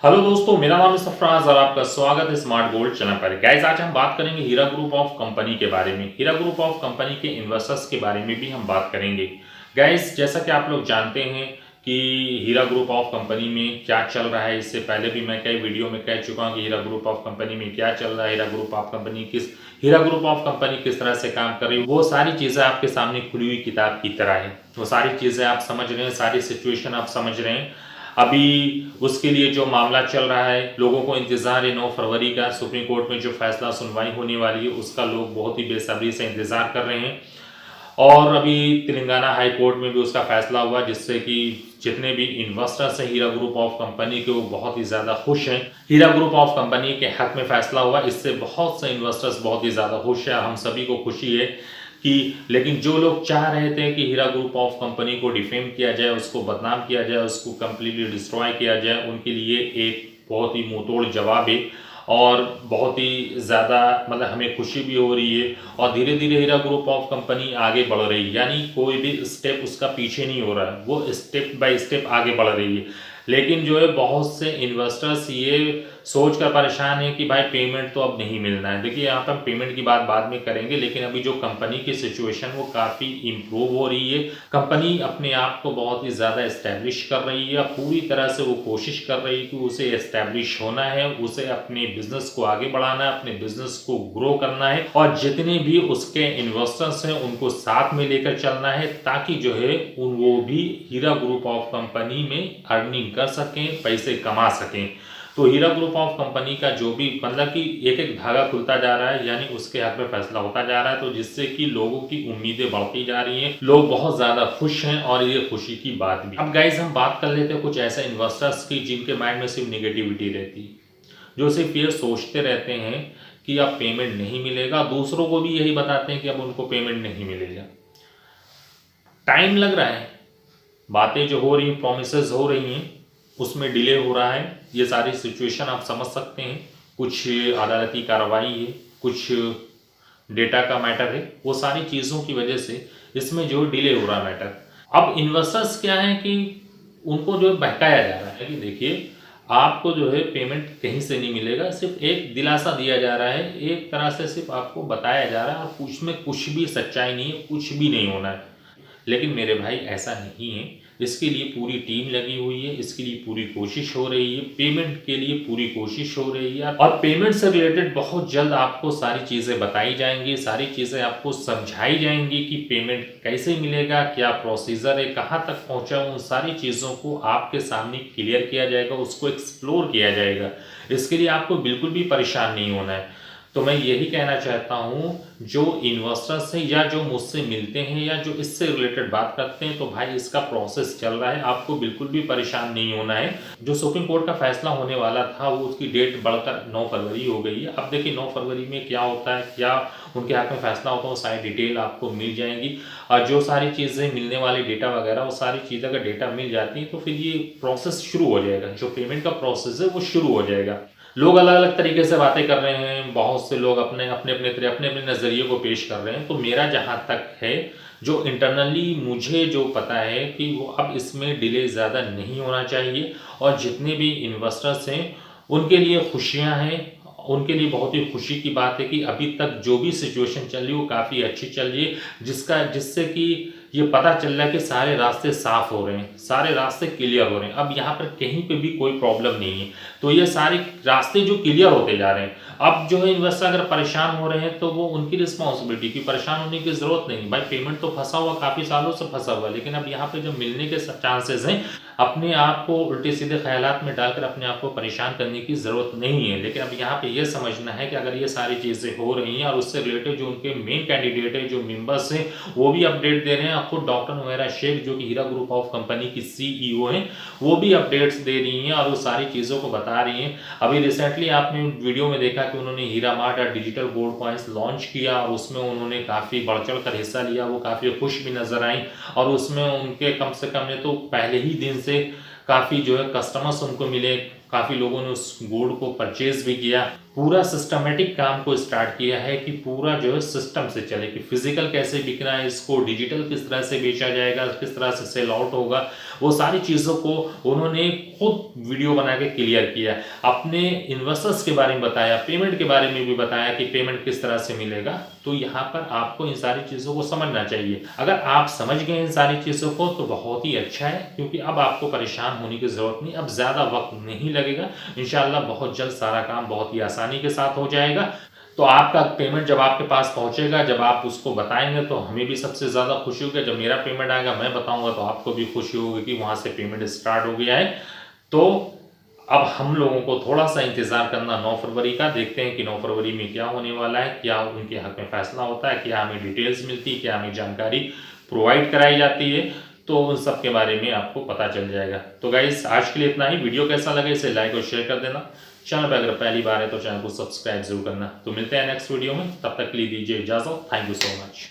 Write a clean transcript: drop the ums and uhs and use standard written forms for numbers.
Hello दोस्तों, मेरा नाम है सफराज और आपका स्वागत है स्मार्ट गोल्ड चैनल पर। गाइस, आज हम बात करेंगे हीरा ग्रुप ऑफ कंपनी के बारे में। हीरा ग्रुप ऑफ कंपनी के इन्वेस्टर्स के बारे में भी हम बात करेंगे। गाइस, जैसा कि आप लोग जानते हैं कि हीरा ग्रुप ऑफ कंपनी में क्या चल रहा है, इससे पहले भी मैं कई वीडियो में कह चुका हूं कि हीरा ग्रुप ऑफ कंपनी में क्या चल रहा है, हीरा ग्रुप ऑफ कंपनी किस तरह से काम कर रही है। वो सारी चीज़ें आपके सामने खुली हुई किताब की तरह है। वो सारी चीज़ें आप समझ रहे हैं, सारी सिचुएशन आप समझ रहे हैं। अभी उसके लिए जो मामला चल रहा है, लोगों को इंतजार है 9 फरवरी का सुप्रीम कोर्ट में जो फैसला सुनवाई होने वाली है, उसका लोग बहुत ही बेसब्री से इंतजार कर रहे हैं। और अभी तेलंगाना हाई कोर्ट में भी उसका फैसला हुआ, जिससे कि जितने भी इन्वेस्टर्स हैं हीरा ग्रुप ऑफ कंपनी के, वो बहुत ही ज़्यादा खुश हैं। हीरा ग्रुप ऑफ कंपनी के हक में फैसला हुआ, इससे बहुत से इन्वेस्टर्स बहुत ही ज़्यादा खुश हैं। हम सभी को खुशी है कि लेकिन जो लोग चाह रहे थे कि हीरा ग्रुप ऑफ कंपनी को डिफेम किया जाए, उसको बदनाम किया जाए, उसको कम्प्लीटली डिस्ट्रॉय किया जाए, उनके लिए एक बहुत ही मुंहतोड़ जवाब है। और बहुत ही ज़्यादा मतलब हमें खुशी भी हो रही है। और धीरे धीरे हीरा ग्रुप ऑफ कंपनी आगे बढ़ रही है, यानी कोई भी स्टेप उसका पीछे नहीं हो रहा है, वो स्टेप बाय स्टेप आगे बढ़ रही है। लेकिन जो है बहुत से इन्वेस्टर्स ये सोच कर परेशान है कि भाई पेमेंट तो अब नहीं मिलना है। देखिए, यहाँ पर पेमेंट की बात बाद में करेंगे, लेकिन अभी जो कंपनी की सिचुएशन वो काफ़ी इम्प्रूव हो रही है। कंपनी अपने आप को बहुत ही ज़्यादा इस्टेब्लिश कर रही है। पूरी तरह से वो कोशिश कर रही है कि उसे इस्टेब्लिश होना है, उसे अपने बिजनेस को आगे बढ़ाना है, अपने बिजनेस को ग्रो करना है, और जितने भी उसके इन्वेस्टर्स हैं उनको साथ में लेकर चलना है, ताकि जो है वो भी हीरा ग्रुप ऑफ कंपनी में अर्निंग कर सकें, पैसे कमा सकें। तो हीरा ग्रुप ऑफ कंपनी का जो भी मतलब कि एक एक धागा खुलता जा रहा है, यानी उसके हक में फैसला होता जा रहा है, तो जिससे कि लोगों की उम्मीदें बढ़ती जा रही हैं, लोग बहुत ज़्यादा खुश हैं, और ये खुशी की बात भी। अब गाइस, हम बात कर लेते हैं कुछ ऐसे इन्वेस्टर्स की जिनके माइंड में सिर्फ निगेटिविटी रहती है, जो सिर्फ ये सोचते रहते हैं कि अब पेमेंट नहीं मिलेगा। दूसरों को भी यही बताते हैं कि अब उनको पेमेंट नहीं मिलेगा। टाइम लग रहा है, बातें जो हो रही हैं, प्रोमिसेस हो रही हैं, उसमें डिले हो रहा है। ये सारी सिचुएशन आप समझ सकते हैं। कुछ अदालती कार्रवाई है, कुछ डेटा का मैटर है, वो सारी चीज़ों की वजह से इसमें जो डिले हो रहा मैटर। अब इन्वेस्टर्स क्या है कि उनको जो बहकाया जा रहा है कि देखिए, आपको जो है पेमेंट कहीं से नहीं मिलेगा, सिर्फ एक दिलासा दिया जा रहा है, एक तरह से सिर्फ आपको बताया जा रहा है, और उसमें कुछ भी सच्चाई नहीं है, कुछ भी नहीं होना है। लेकिन मेरे भाई, ऐसा नहीं है। इसके लिए पूरी टीम लगी हुई है, इसके लिए पूरी कोशिश हो रही है, पेमेंट के लिए पूरी कोशिश हो रही है, और पेमेंट से रिलेटेड बहुत जल्द आपको सारी चीज़ें बताई जाएंगी, सारी चीज़ें आपको समझाई जाएंगी कि पेमेंट कैसे मिलेगा, क्या प्रोसीजर है, कहाँ तक पहुँचा, उन सारी चीज़ों को आपके सामने क्लियर किया जाएगा, उसको एक्सप्लोर किया जाएगा। इसके लिए आपको बिल्कुल भी परेशान नहीं होना है। तो मैं यही कहना चाहता हूँ, जो इन्वेस्टर्स हैं या जो मुझसे मिलते हैं या जो इससे रिलेटेड बात करते हैं, तो भाई इसका प्रोसेस चल रहा है, आपको बिल्कुल भी परेशान नहीं होना है। जो सुप्रीम कोर्ट का फैसला होने वाला था, वो उसकी डेट बढ़कर 9 फरवरी हो गई है। अब देखिए 9 फरवरी में क्या होता है, क्या उनके हाथ में फैसला होता है, वो सारी डिटेल आपको मिल जाएंगी। और जो सारी चीज़ें मिलने वाली डेटा वगैरह, वो सारी चीज़ें अगर डेटा मिल जाती हैं, तो फिर ये प्रोसेस शुरू हो जाएगा। जो पेमेंट का प्रोसेस है वो शुरू हो जाएगा। लोग अलग अलग तरीके से बातें कर रहे हैं, बहुत से लोग अपने अपने अपने नज़रिए को पेश कर रहे हैं। तो मेरा जहाँ तक है, जो इंटरनली मुझे जो पता है कि वो अब इसमें डिले ज़्यादा नहीं होना चाहिए, और जितने भी इन्वेस्टर्स हैं उनके लिए खुशियाँ हैं। उनके लिए बहुत ही खुशी की बात है कि अभी तक जो भी सिचुएशन चल रही है वो काफ़ी अच्छी चल रही है, जिससे कि ये पता चल रहा है कि सारे रास्ते साफ हो रहे हैं, सारे रास्ते क्लियर हो रहे हैं। अब यहाँ पर कहीं पे भी कोई प्रॉब्लम नहीं है। तो ये सारे रास्ते जो क्लियर होते जा रहे हैं, अब जो है इन्वेस्टर अगर परेशान हो रहे हैं तो वो उनकी रिस्पॉन्सिबिलिटी की, परेशान होने की ज़रूरत नहीं। भाई, पेमेंट तो फंसा हुआ, काफ़ी सालों से फंसा हुआ, लेकिन अब यहाँ पे जो मिलने के चांसेस हैं, अपने आप को उल्टे सीधे ख्यालात में डालकर अपने आप को परेशान करने की ज़रूरत नहीं है। लेकिन अब यहाँ पे ये समझना है कि अगर ये सारी चीज़ें हो रही हैं, और उससे रिलेटेड जो उनके मेन कैंडिडेट है, जो मेंबर्स हैं, वो भी अपडेट दे रहे हैं। खुद डॉक्टर नुमेरा शेख, जो कि हीरा ग्रुप ऑफ कंपनी की सीईओ हैं, वो भी अपडेट्स दे रही हैं और वो सारी चीज़ों को बता रही हैं। अभी रिसेंटली आपने वीडियो में देखा कि उन्होंने हीरा मार्ट और डिजिटल गोल्ड कॉइन्स लॉन्च किया, और उसमें उन्होंने काफ़ी बढ़ चढ़ कर हिस्सा लिया, वो काफ़ी खुश भी नजर आई। और उसमें उनके कम से कम ने तो पहले ही दिन से काफ़ी जो है कस्टमर्स उनको मिले, काफ़ी लोगों ने उस गोल्ड को परचेज भी किया। पूरा सिस्टमेटिक काम को स्टार्ट किया है कि पूरा जो है सिस्टम से चले, कि फिजिकल कैसे बिकना है, इसको डिजिटल किस तरह से बेचा जाएगा, किस तरह से सेल आउट होगा, वो सारी चीज़ों को उन्होंने खुद वीडियो बना के क्लियर किया, अपने इन्वेस्टर्स के बारे में बताया, पेमेंट के बारे में भी बताया कि पेमेंट किस तरह से मिलेगा। तो यहाँ पर आपको इन सारी चीज़ों को समझना चाहिए। अगर आप समझ गए इन सारी चीज़ों को तो बहुत ही अच्छा है, क्योंकि अब आपको परेशान होने की ज़रूरत नहीं, अब ज़्यादा वक्त नहीं लगेगा। इंशाल्लाह बहुत जल्द सारा काम बहुत ही आसानी के साथ हो जाएगा। तो आपका पेमेंट जब आपके पास पहुंचेगा, जब आप उसको बताएंगे तो हमें भी सबसे ज़्यादा खुशी होगी। जब मेरा पेमेंट आएगा मैं बताऊंगा तो आपको भी खुशी होगी कि वहाँ से पेमेंट स्टार्ट हो गया है। तो अब हम लोगों को थोड़ा सा इंतज़ार करना 9 फरवरी का, देखते हैं कि 9 फरवरी में क्या होने वाला है, क्या उनके हक में फैसला होता है, क्या हमें डिटेल्स मिलती है, क्या हमें जानकारी प्रोवाइड कराई जाती है। तो उन सब के बारे में आपको पता चल जाएगा। तो गाइस आज के लिए इतना ही। वीडियो कैसा लगे इसे लाइक और शेयर कर देना। चैनल पर अगर पहली बार है तो चैनल को सब्सक्राइब जरूर करना। तो मिलते हैं नेक्स्ट वीडियो में, तब तक के लिए दीजिए इजाजत। Thank you so much.